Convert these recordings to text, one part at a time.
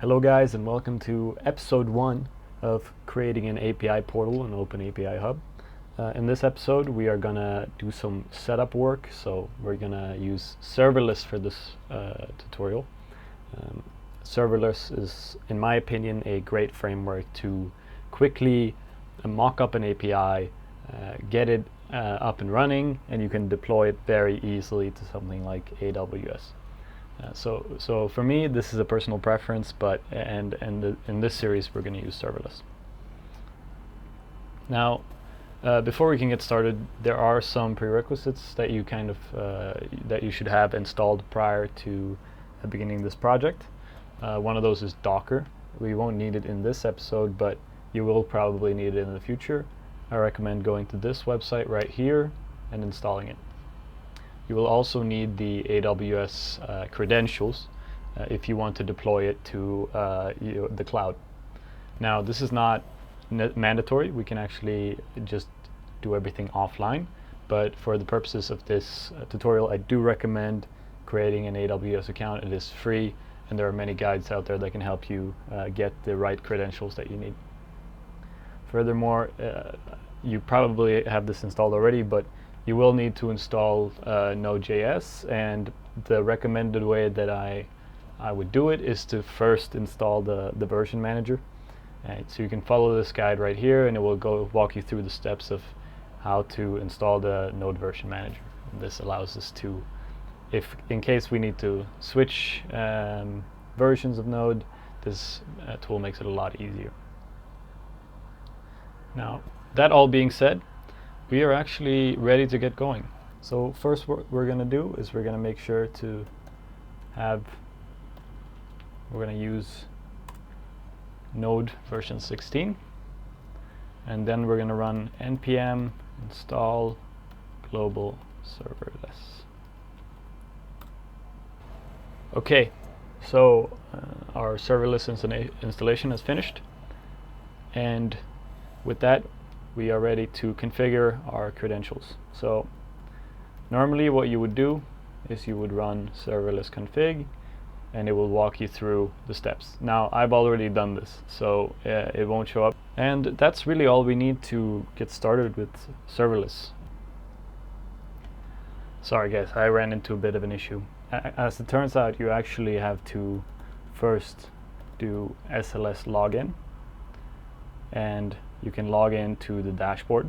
Hello guys, and welcome to episode 1 of creating an API portal in Open API Hub. In this episode we are gonna do some setup work, so we're gonna use Serverless for this tutorial. Serverless is, in my opinion, a great framework to quickly mock up an API, get it up and running, and you can deploy it very easily to something like AWS. So for me, this is a personal preference, but in this series we're going to use Serverless. Now, before we can get started, there are some prerequisites that you that you should have installed prior to beginning this project. One of those is Docker. We won't need it in this episode, but you will probably need it in the future. I recommend going to this website right here and installing it. You will also need the AWS credentials if you want to deploy it to the cloud. Now, this is not mandatory. We can actually just do everything offline, but for the purposes of this tutorial, I do recommend creating an AWS account. It is free, and there are many guides out there that can help you get the right credentials that you need. Furthermore, you probably have this installed already, but you will need to install Node.js, and the recommended way that I would do it is to first install the version manager. So you can follow this guide right here, and it will walk you through the steps of how to install the Node version manager. And this allows us to, in case we need to switch versions of Node, this tool makes it a lot easier. Now, that all being said, we are actually ready to get going. So first what we're going to do is we're going to make sure to we're going to use Node version 16, and then we're going to run npm install global serverless. Okay, so our serverless installation is finished, and with that we are ready to configure our credentials. So normally what you would do is you would run serverless config, and it will walk you through the steps. Now, I've already done this, so it won't show up. And that's really all we need to get started with serverless. Sorry guys, I ran into a bit of an issue. As it turns out, you actually have to first do SLS login, and you can log in to the dashboard.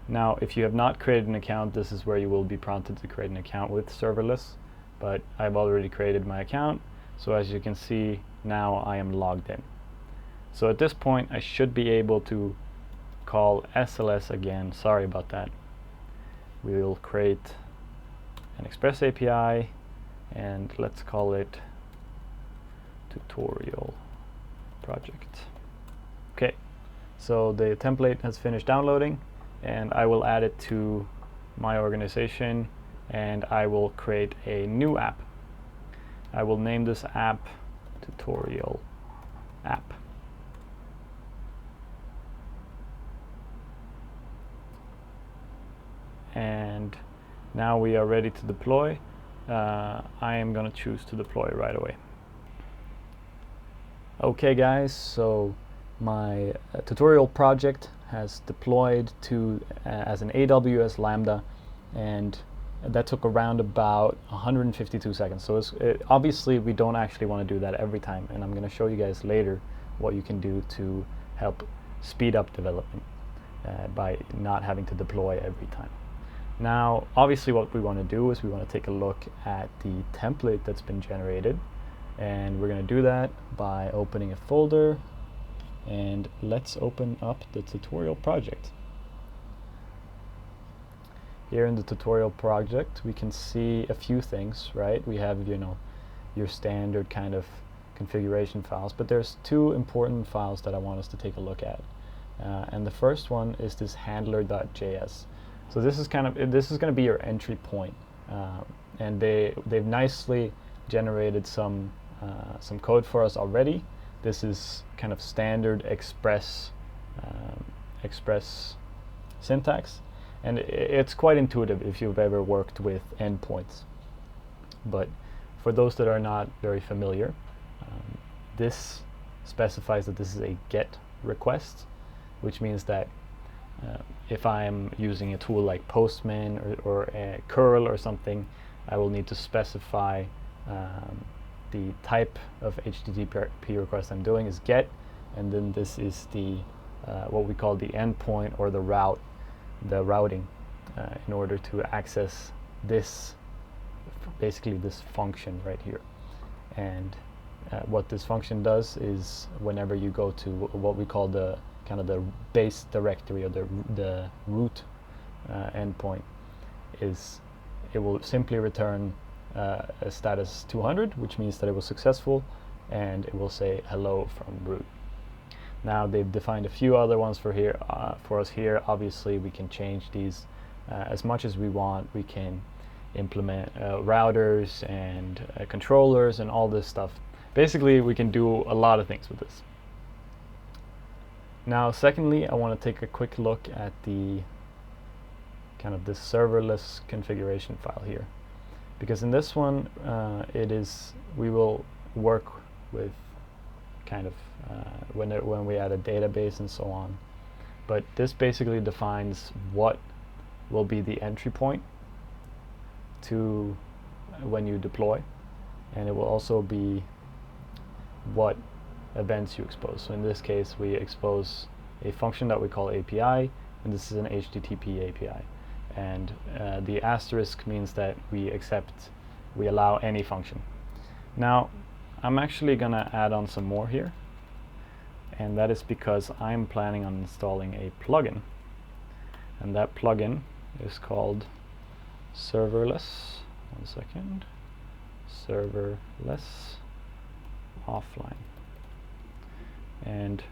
Now, if you have not created an account, this is where you will be prompted to create an account with Serverless, but I've already created my account, so as you can see, now I am logged in. So at this point, I should be able to call SLS again. Sorry about that. We will create an Express API, and let's call it tutorial project. Okay, so the template has finished downloading, and I will add it to my organization, and I will create a new app. I will name this app tutorial app. And now we are ready to deploy. I am going to choose to deploy right away. Okay guys, so my tutorial project has deployed to as an AWS Lambda, and that took around about 152 seconds. So obviously we don't actually want to do that every time, and I'm going to show you guys later what you can do to help speed up development by not having to deploy every time. Now, obviously what we want to do is we want to take a look at the template that's been generated, and we're going to do that by opening a folder. And let's open up the tutorial project. Here in the tutorial project, we can see a few things, right? We have, your standard kind of configuration files, but there's two important files that I want us to take a look at. And the first one is this handler.js. So this is going to be your entry point, and they've nicely generated some code for us already. This is kind of standard Express syntax, and it's quite intuitive if you've ever worked with endpoints. But for those that are not very familiar, this specifies that this is a GET request, which means that if I'm using a tool like Postman or a curl or something, I will need to specify the type of HTTP request I'm doing is GET, and then this is the what we call the endpoint or the routing in order to access this, basically this function right here. And what this function does is whenever you go to what we call the kind of the base directory or the root endpoint, is it will simply return a status 200, which means that it was successful, and it will say hello from root. Now they've defined a few other ones for us here. Obviously we can change these as much as we want. We can implement routers and controllers and all this stuff. Basically we can do a lot of things with this. Now secondly, I want to take a quick look at the kind of this serverless configuration file here, because in this one we will work with kind of when we add a database and so on, but this basically defines what will be the entry point to when you deploy, and it will also be what events you expose. So in this case we expose a function that we call API, and this is an HTTP API, and the asterisk means that we allow any function. Now I'm actually gonna add on some more here, and that is because I'm planning on installing a plugin, and that plugin is called Serverless. One second. Serverless offline. And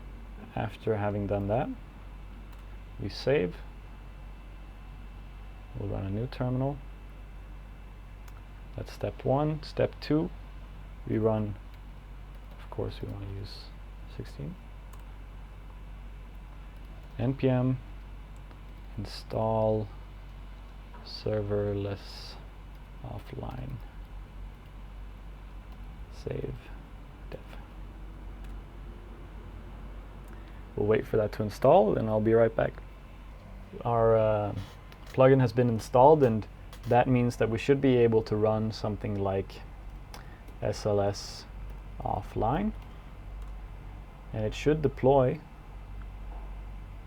after having done that, we save. We'll run a new terminal. That's step 1. Step 2, we run, of course we want to use 16. npm install serverless offline, save dev. We'll wait for that to install and I'll be right back. Our plugin has been installed, and that means that we should be able to run something like SLS offline, and it should deploy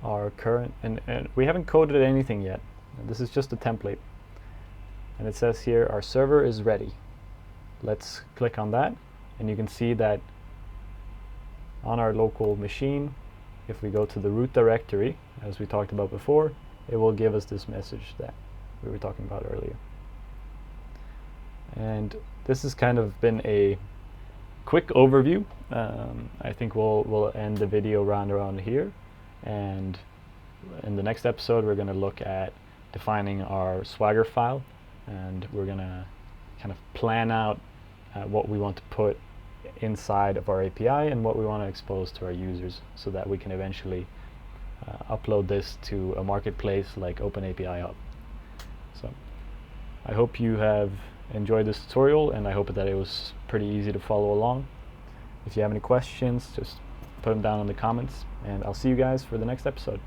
our current, and we haven't coded anything yet. This is just a template, and it says here our server is ready. Let's click on that, and you can see that on our local machine, if we go to the root directory, as we talked about before, it will give us this message that we were talking about earlier. And this has kind of been a quick overview. I think we'll end the video around here, and in the next episode we're going to look at defining our Swagger file, and we're going to kind of plan out what we want to put inside of our API and what we want to expose to our users, so that we can eventually upload this to a marketplace like OpenAPI Hub. So I hope you have enjoyed this tutorial, and I hope that it was pretty easy to follow along. If you have any questions, just put them down in the comments, and I'll see you guys for the next episode.